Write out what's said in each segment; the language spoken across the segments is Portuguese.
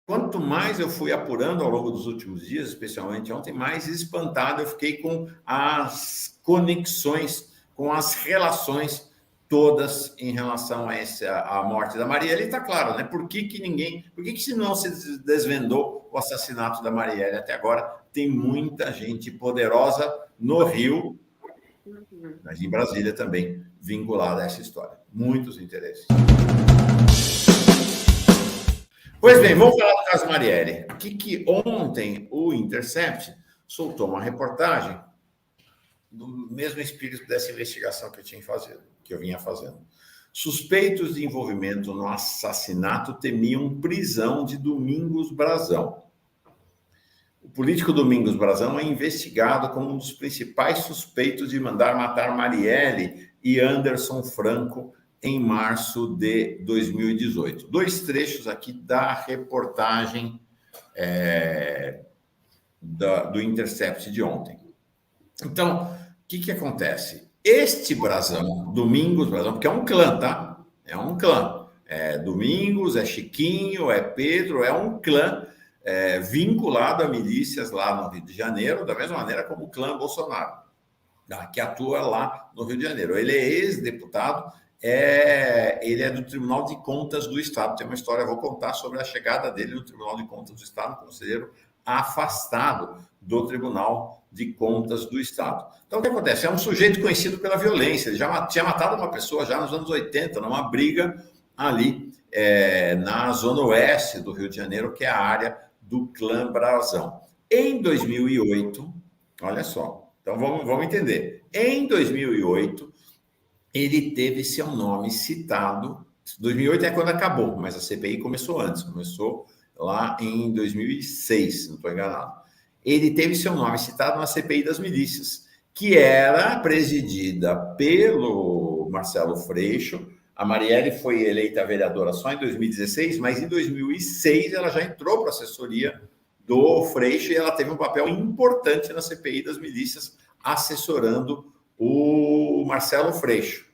quanto mais eu fui apurando ao longo dos últimos dias, especialmente ontem, mais espantado eu fiquei com as conexões, com as relações todas em relação a morte da Marielle. E está claro, né? Por que se não se desvendou o assassinato da Marielle até agora? Tem muita gente poderosa no Rio, mas em Brasília também, vinculada a essa história. Muitos interesses. Pois bem, vamos falar do caso Marielle. Que ontem o Intercept soltou uma reportagem do mesmo espírito dessa investigação que eu vinha fazendo. Suspeitos de envolvimento no assassinato temiam prisão de Domingos Brazão. O político Domingos Brazão é investigado como um dos principais suspeitos de mandar matar Marielle e Anderson Franco em março de 2018. Dois trechos aqui da reportagem do Intercept de ontem. Então, o que acontece? Este Brazão, Domingos Brazão, porque é um clã, tá? É um clã. É Domingos, é Chiquinho, é Pedro, é um clã vinculado a milícias lá no Rio de Janeiro, da mesma maneira como o clã Bolsonaro, que atua lá no Rio de Janeiro. Ele é ex-deputado, ele é do Tribunal de Contas do Estado. Tem uma história, eu vou contar sobre a chegada dele no Tribunal de Contas do Estado, conselheiro afastado do Tribunal de Contas do Estado. Então, o que acontece? É um sujeito conhecido pela violência. Ele já tinha matado uma pessoa já nos anos 80, numa briga ali na zona oeste do Rio de Janeiro, que é a área do clã Brazão. Em 2008, olha só, então vamos entender. Em 2008, ele teve seu nome citado. 2008 é quando acabou, mas a CPI começou antes, começou lá em 2006, se não estou enganado. Ele teve seu nome citado na CPI das milícias, que era presidida pelo Marcelo Freixo. A Marielle foi eleita vereadora só em 2016, mas em 2006 ela já entrou para a assessoria do Freixo e ela teve um papel importante na CPI das milícias, assessorando o Marcelo Freixo.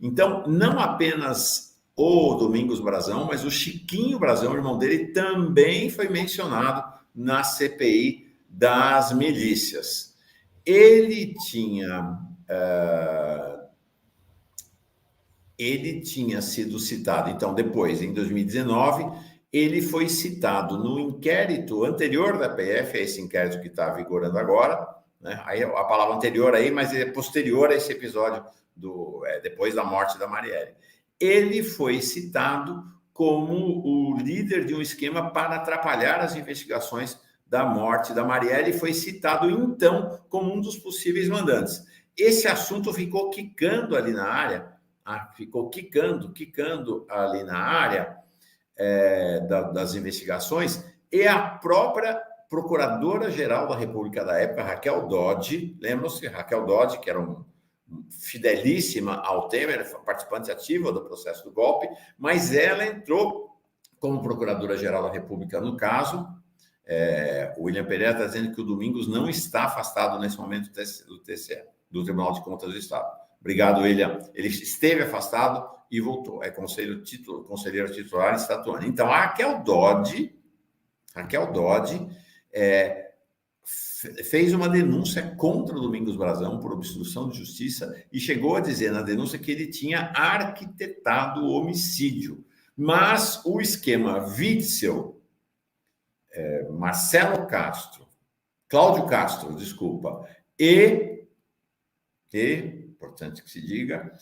Então, não apenas o Domingos Brazão, mas o Chiquinho Brazão, irmão dele, também foi mencionado na CPI das milícias. Ele tinha sido citado, então, depois, em 2019, ele foi citado no inquérito anterior da PF, esse inquérito que está vigorando agora, né? Aí a palavra anterior aí, mas é posterior a esse episódio depois da morte da Marielle. Ele foi citado como o líder de um esquema para atrapalhar as investigações da morte da Marielle e foi citado, então, como um dos possíveis mandantes. Esse assunto ficou quicando ali na área, ali na área das investigações, e a própria Procuradora-Geral da República da época, Raquel Dodge, lembram-se? Raquel Dodge, que era fidelíssima ao Temer, participante ativa do processo do golpe, mas ela entrou como Procuradora-Geral da República no caso. O William Pereira está dizendo que o Domingos não está afastado nesse momento do TCE, do Tribunal de Contas do Estado. Obrigado, William. Ele esteve afastado e voltou. É conselheiro titular estatuando. Então, a Raquel Dodge fez uma denúncia contra o Domingos Brazão por obstrução de justiça e chegou a dizer na denúncia que ele tinha arquitetado o homicídio. Mas o esquema Witzel, Marcelo Castro, Cláudio Castro, desculpa, e importante que se diga,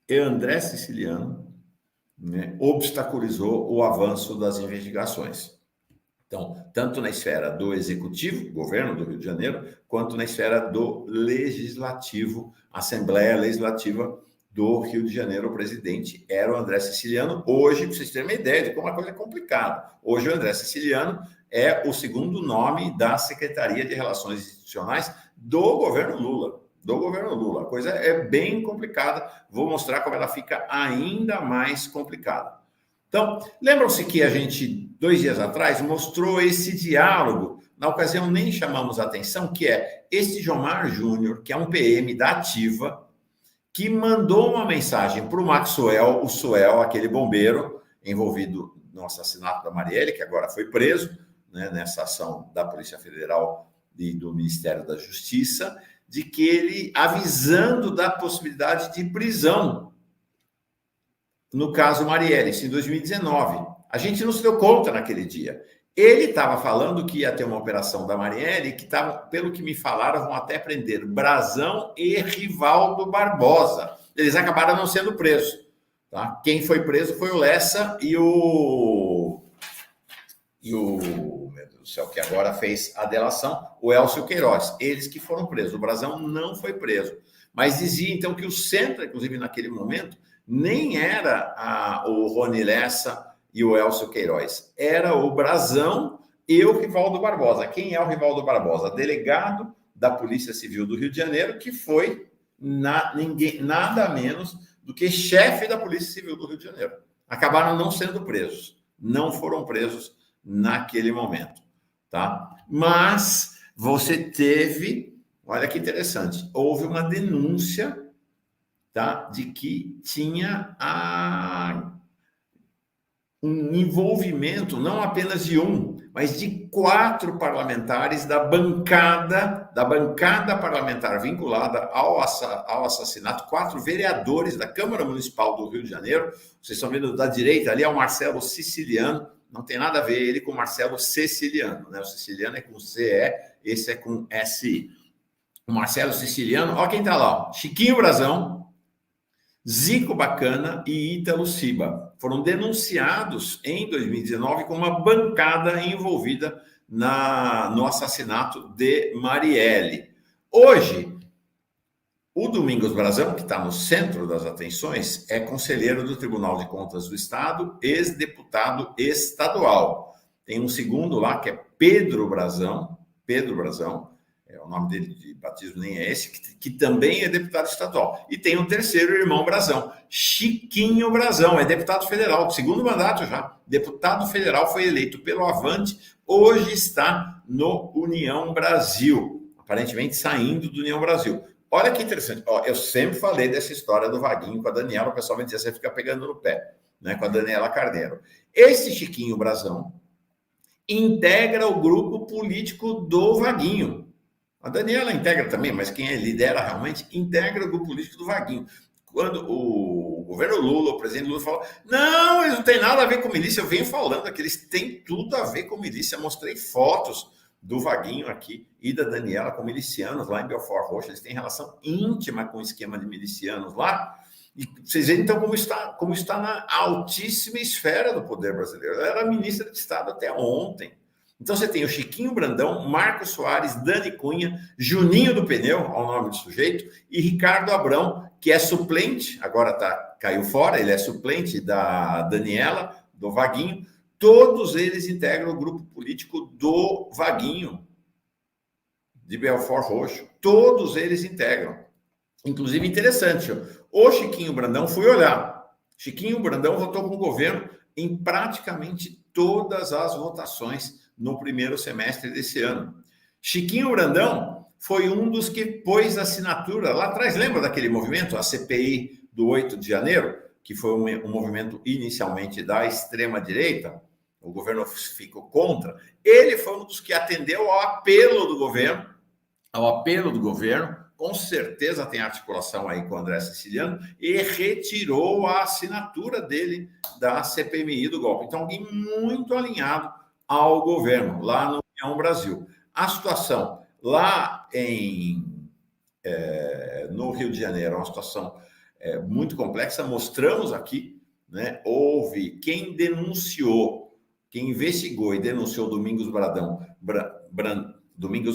e André Siciliano, né, obstaculizou o avanço das investigações. Então, tanto na esfera do executivo, governo do Rio de Janeiro, quanto na esfera do legislativo, Assembleia Legislativa do Rio de Janeiro, o presidente era o André Siciliano. Hoje, para vocês terem uma ideia de como a coisa é complicada, hoje o André Siciliano é o segundo nome da Secretaria de Relações Institucionais do governo Lula. A coisa é bem complicada. Vou mostrar como ela fica ainda mais complicada. Então, lembram-se que a gente, 2 dias atrás, mostrou esse diálogo. Na ocasião, nem chamamos a atenção, que é este Jomar Júnior, que é um PM da Ativa, que mandou uma mensagem para o Maxwell, o Suel, aquele bombeiro envolvido no assassinato da Marielle, que agora foi preso, né, nessa ação da Polícia Federal e do Ministério da Justiça, de que ele, avisando da possibilidade de prisão no caso Marielle, isso em 2019. A gente não se deu conta naquele dia. Ele estava falando que ia ter uma operação da Marielle, que estava, pelo que me falaram, vão até prender Brazão e Rivaldo Barbosa. Eles acabaram não sendo presos. Tá? Quem foi preso foi o Lessa e o meu Deus do céu, que agora fez a delação, o Elcio Queiroz. Eles que foram presos. O Brazão não foi preso. Mas dizia, então, que o centro, inclusive naquele momento, nem era o Rony Lessa e o Elcio Queiroz. Era o Brazão e o Rivaldo Barbosa. Quem é o Rivaldo Barbosa? Delegado da Polícia Civil do Rio de Janeiro, que foi nada menos do que chefe da Polícia Civil do Rio de Janeiro. Acabaram não sendo presos. Não foram presos naquele momento. Tá? Mas você teve... Olha que interessante. Houve uma denúncia, tá, de que tinha um envolvimento, não apenas de um, mas de 4 parlamentares da bancada parlamentar vinculada ao assassinato, 4 vereadores da Câmara Municipal do Rio de Janeiro. Vocês estão vendo da direita ali é o Marcelo Siciliano, não tem nada a ver ele com o Marcelo Ceciliano, né? O Siciliano é com CE, esse é com SI. O Marcelo Siciliano, olha quem está lá, ó, Chiquinho Brazão, Zico Bacana e Ítalo Ciba. Foram denunciados em 2019 como uma bancada envolvida no assassinato de Marielle. Hoje, o Domingos Brazão, que está no centro das atenções, é conselheiro do Tribunal de Contas do Estado, ex-deputado estadual. Tem um segundo lá, que é Pedro Brazão, o nome dele de batismo nem é esse, que também é deputado estadual. E tem um terceiro irmão Brazão, Chiquinho Brazão, é deputado federal, segundo mandato já. Deputado federal, foi eleito pelo Avante, hoje está no União Brasil, aparentemente saindo do União Brasil. Olha que interessante, eu sempre falei dessa história do Vaguinho com a Daniela, o pessoal me dizia, você fica pegando no pé, né, com a Daniela Carneiro. Esse Chiquinho Brazão integra o grupo político do Vaguinho. A Daniela integra também, mas quem lidera realmente integra o grupo político do Vaguinho. Quando o governo Lula, o presidente Lula falou, não, eles não têm nada a ver com milícia, eu venho falando que eles têm tudo a ver com milícia, mostrei fotos do Vaguinho aqui e da Daniela com milicianos lá em Belfort Roxo, eles têm relação íntima com o esquema de milicianos lá, e vocês veem então como está na altíssima esfera do poder brasileiro. Ela era ministra de Estado até ontem. Então você tem o Chiquinho Brandão, Marcos Soares, Dani Cunha, Juninho do Pneu, ao nome do sujeito, e Ricardo Abrão, que é suplente, agora caiu fora, ele é suplente da Daniela, do Vaguinho. Todos eles integram o grupo político do Vaguinho, de Belfort Roxo. Todos eles integram. Inclusive, interessante, o Chiquinho Brandão, fui olhar, Chiquinho Brandão votou com o governo em praticamente todas as votações no primeiro semestre desse ano. Chiquinho Brandão foi um dos que pôs assinatura lá atrás. Lembra daquele movimento, a CPI do 8 de janeiro, que foi um movimento inicialmente da extrema-direita? O governo ficou contra. Ele foi um dos que atendeu ao apelo do governo, com certeza tem articulação aí com o André Siciliano, e retirou a assinatura dele da CPMI do golpe. Então, alguém muito alinhado ao governo, lá no União Brasil. A situação lá no Rio de Janeiro é uma situação muito complexa, mostramos aqui, né? Houve quem denunciou, quem investigou e denunciou Domingos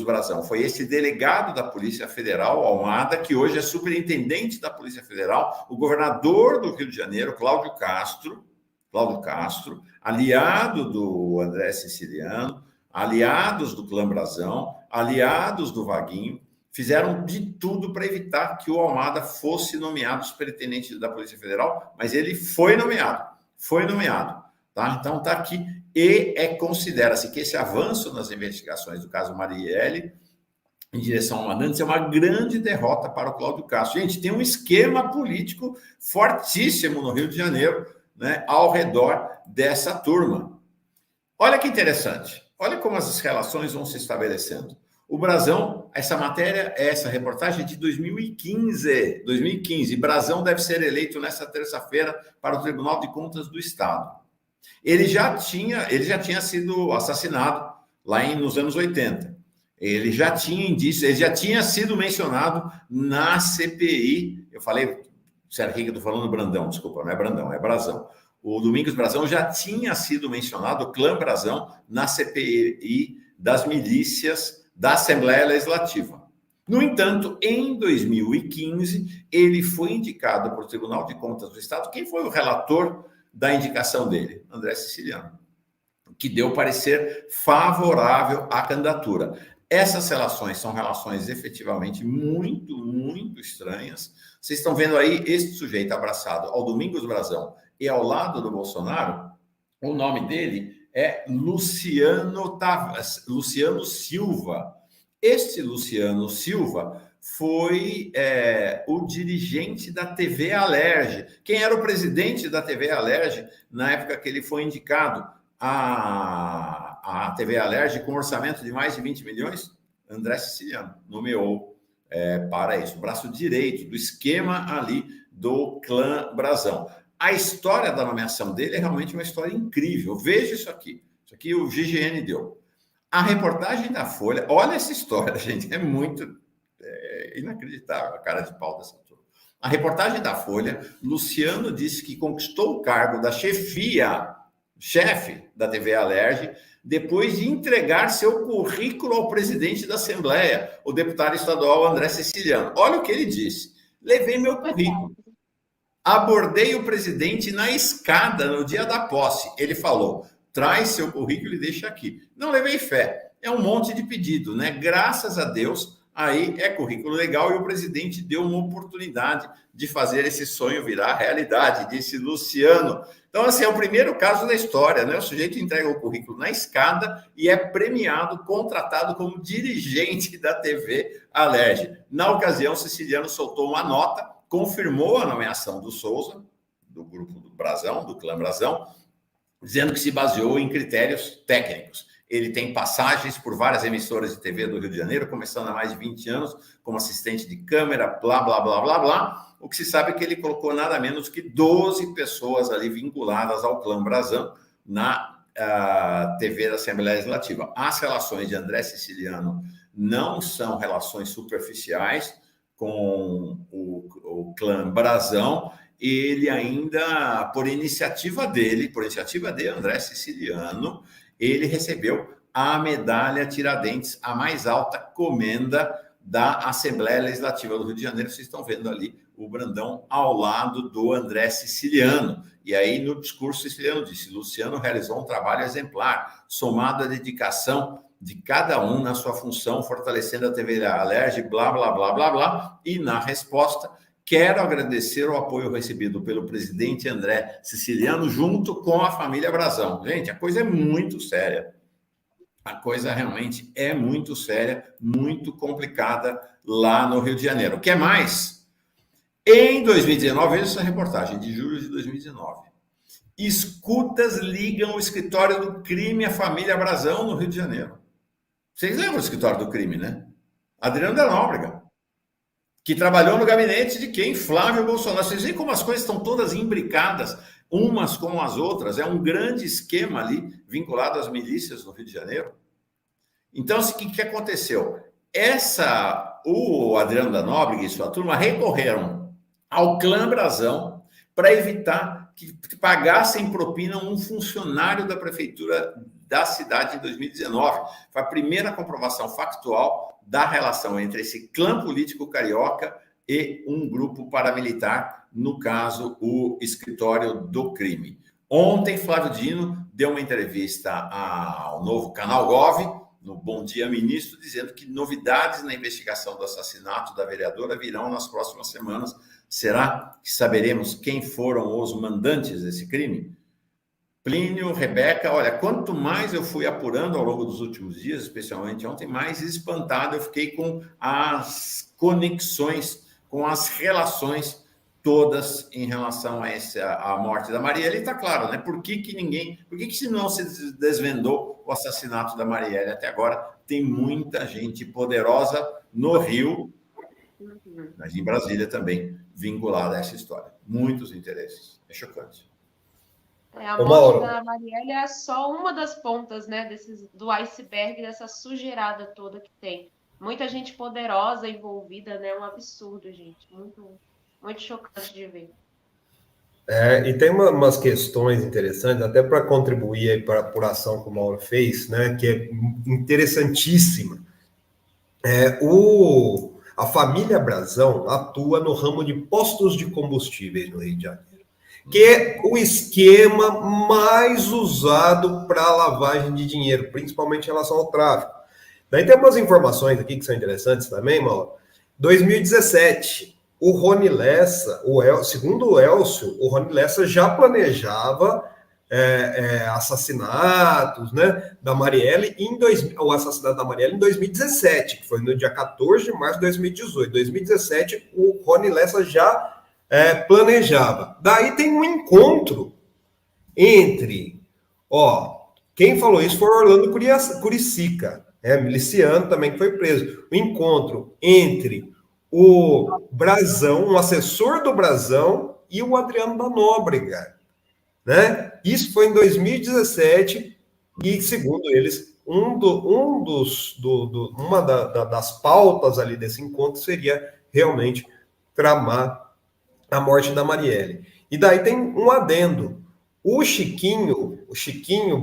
Brazão, foi esse delegado da Polícia Federal, Almada, que hoje é superintendente da Polícia Federal, o governador do Rio de Janeiro, Cláudio Castro, aliado do André Siciliano, aliados do Clã Brazão, aliados do Vaguinho, fizeram de tudo para evitar que o Almada fosse nomeado superintendente da Polícia Federal, mas ele foi nomeado, tá? Então está aqui, e considera-se que esse avanço nas investigações do caso Marielle em direção ao mandante é uma grande derrota para o Cláudio Castro. Gente, tem um esquema político fortíssimo no Rio de Janeiro, né, ao redor dessa turma. Olha que interessante. Olha como as relações vão se estabelecendo. O Brazão, essa reportagem é de 2015. 2015. Brazão deve ser eleito nesta terça-feira para o Tribunal de Contas do Estado. Ele já tinha sido assassinado lá nos anos 80. Ele já tinha indícios, ele já tinha sido mencionado na CPI. Eu falei, Sérgio Henrique, estou falando Brandão, desculpa, não é Brandão, é Brazão. O Domingos Brazão já tinha sido mencionado, o clã Brazão, na CPI das milícias da Assembleia Legislativa. No entanto, em 2015, ele foi indicado para o Tribunal de Contas do Estado. Quem foi o relator da indicação dele? André Siciliano, que deu parecer favorável à candidatura. Essas relações são relações efetivamente muito, muito estranhas. Vocês estão vendo aí este sujeito abraçado ao Domingos Brazão e ao lado do Bolsonaro. O nome dele é Luciano Silva. Este Luciano Silva foi o dirigente da TV Alerj. Quem era o presidente da TV Alerj na época que ele foi indicado a TV Alerj com um orçamento de mais de 20 milhões? André Siciliano nomeou para isso, o braço direito do esquema ali do clã Brazão. A história da nomeação dele é realmente uma história incrível. Veja isso aqui. Isso aqui o GGN deu. A reportagem da Folha, olha essa história, gente, é muito inacreditável a cara de pau dessa turma. A reportagem da Folha, Luciano disse que conquistou o cargo da chefe da TV Alerj, depois de entregar seu currículo ao presidente da Assembleia, o deputado estadual André Siciliano. Olha o que ele disse. Levei meu currículo. Abordei o presidente na escada no dia da posse. Ele falou, traz seu currículo e deixa aqui. Não levei fé. É um monte de pedido, né? Graças a Deus, aí é currículo legal e o presidente deu uma oportunidade de fazer esse sonho virar realidade, disse Luciano. Então, assim, é o primeiro caso da história, né? O sujeito entrega o currículo na escada e é premiado, contratado como dirigente da TV Alerj. Na ocasião, Siciliano soltou uma nota, confirmou a nomeação do Souza, do grupo do Brazão, do clã Brazão, dizendo que se baseou em critérios técnicos. Ele tem passagens por várias emissoras de TV do Rio de Janeiro, começando há mais de 20 anos, como assistente de câmera, blá, blá, blá, blá, blá. O que se sabe é que ele colocou nada menos que 12 pessoas ali vinculadas ao clã Brazão na TV da Assembleia Legislativa. As relações de André Siciliano não são relações superficiais com o clã Brazão. Ele ainda, por iniciativa de André Siciliano, ele recebeu a medalha Tiradentes, a mais alta comenda da Assembleia Legislativa do Rio de Janeiro. Vocês estão vendo ali o Brandão ao lado do André Siciliano. E aí, no discurso, Siciliano disse, Luciano realizou um trabalho exemplar, somado à dedicação de cada um na sua função, fortalecendo a TV Alerj, blá, blá, blá, blá, blá. E na resposta, quero agradecer o apoio recebido pelo presidente André Siciliano junto com a família Brazão. Gente, a coisa é muito séria. A coisa realmente é muito séria, muito complicada lá no Rio de Janeiro. O que é mais? Em 2019, veja essa reportagem de julho de 2019. Escutas ligam o escritório do crime à família Brazão no Rio de Janeiro. Vocês lembram do escritório do crime, né? Adriano da Nóbrega, que trabalhou no gabinete de quem? Flávio Bolsonaro. Vocês veem como as coisas estão todas imbricadas, umas com as outras. É um grande esquema ali, vinculado às milícias no Rio de Janeiro. Então, o que aconteceu? O Adriano da Nóbrega e sua turma recorreram ao clã Brazão para evitar que pagassem propina um funcionário da prefeitura da cidade em 2019. Foi a primeira comprovação factual da relação entre esse clã político carioca e um grupo paramilitar, no caso, o escritório do crime. Ontem, Flávio Dino deu uma entrevista ao novo Canal Gov, no Bom Dia Ministro, dizendo que novidades na investigação do assassinato da vereadora virão nas próximas semanas. Será que saberemos quem foram os mandantes desse crime? Plínio, Rebeca, olha, quanto mais eu fui apurando ao longo dos últimos dias, especialmente ontem, mais espantado eu fiquei com as conexões, com as relações todas em relação a morte da Marielle. E está claro, né? Por que se não se desvendou o assassinato da Marielle até agora? Tem muita gente poderosa no Rio, mas em Brasília também, vinculada a essa história. Muitos interesses. É chocante. A morte da Marielle é só uma das pontas, né, do iceberg, dessa sujeirada toda que tem. Muita gente poderosa envolvida, né? Um absurdo, gente. Muito, muito chocante de ver. E tem umas questões interessantes, até para contribuir para a apuração que o Mauro fez, né, que é interessantíssima. A família Brazão atua no ramo de postos de combustíveis no Rio de Janeiro, que é o esquema mais usado para lavagem de dinheiro, principalmente em relação ao tráfico. Daí tem umas informações aqui que são interessantes também, Mauro. 2017, o Rony Lessa, segundo o Elcio, o Rony Lessa já planejava assassinatos, né, da Marielle o assassinato da Marielle em 2017, que foi no dia 14 de março de 2018. Em 2017, o Rony Lessa já planejava. Daí tem um encontro entre, quem falou isso foi Orlando Curicica, miliciano também que foi preso. O encontro entre o Brazão, um assessor do Brazão, e o Adriano da Nóbrega, né? Isso foi em 2017 e, segundo eles, uma das pautas ali desse encontro seria realmente tramar a morte da Marielle. E daí tem um adendo. O Chiquinho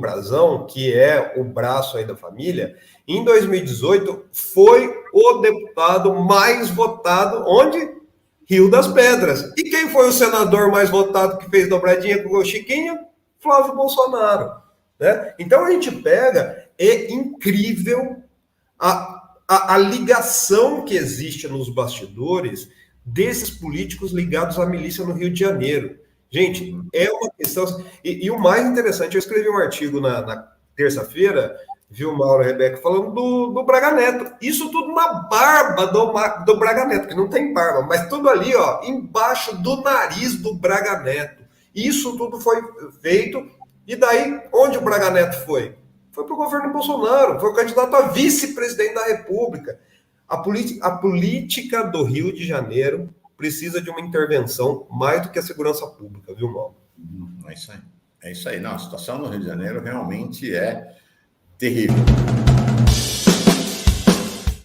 Brazão, que é o braço aí da família, em 2018 foi o deputado mais votado, onde? Rio das Pedras. E quem foi o senador mais votado que fez dobradinha com o Chiquinho? Flávio Bolsonaro. Né? Então a gente pega, é incrível a ligação que existe nos bastidores desses políticos ligados à milícia no Rio de Janeiro. Gente, é uma questão... E o mais interessante, eu escrevi um artigo na terça-feira, viu, Mauro e Rebeca, falando do Braga Neto. Isso tudo na barba do Braga Neto, que não tem barba, mas tudo ali, embaixo do nariz do Braga Neto. Isso tudo foi feito, e daí, onde o Braga Neto foi? Foi para o governo Bolsonaro, foi o candidato a vice-presidente da República. A política do Rio de Janeiro precisa de uma intervenção mais do que a segurança pública, viu, Mauro? É isso aí. Não, a situação no Rio de Janeiro realmente é terrível.